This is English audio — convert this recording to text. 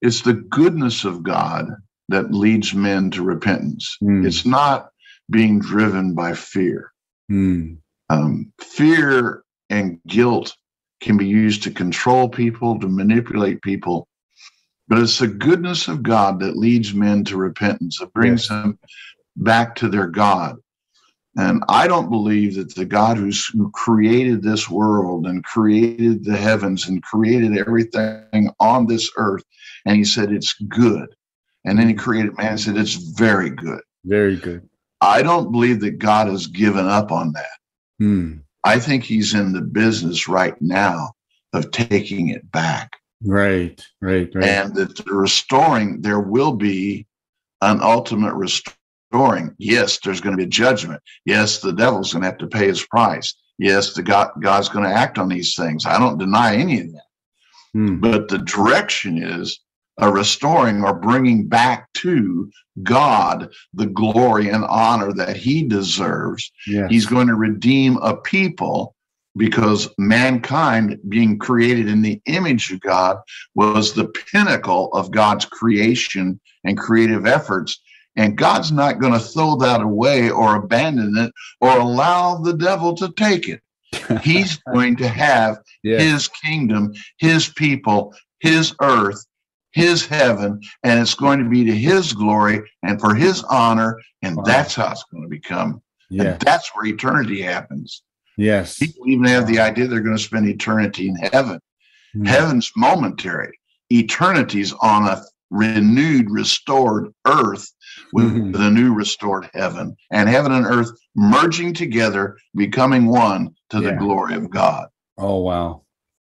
it's the goodness of God that leads men to repentance. It's not being driven by fear. Fear and guilt can be used to control people, to manipulate people, but it's the goodness of God that leads men to repentance. It brings them back to their God. And I don't believe that the God who created this world and created the heavens and created everything on this earth, and he said it's good. And then he created man and said it's very good. Very good. I don't believe that God has given up on that. I think he's in the business right now of taking it back. Right. And that the restoring, there will be an ultimate restoring. Yes, there's going to be a judgment. Yes, the devil's going to have to pay his price. Yes, God's going to act on these things. I don't deny any of that. But the direction is a restoring or bringing back to God the glory and honor that he deserves. Yes. He's going to redeem a people, because mankind, being created in the image of God, was the pinnacle of God's creation and creative efforts. And God's not going to throw that away or abandon it or allow the devil to take it. He's going to have his kingdom, his people, his earth, his heaven, and it's going to be to his glory and for his honor. And that's how it's going to become. And that's where eternity happens. Yes. People even have the idea they're going to spend eternity in heaven. Heaven's momentary. Eternity's on a renewed, restored earth with a new restored heaven, and heaven and earth merging together, becoming one to the glory of God. Oh, wow.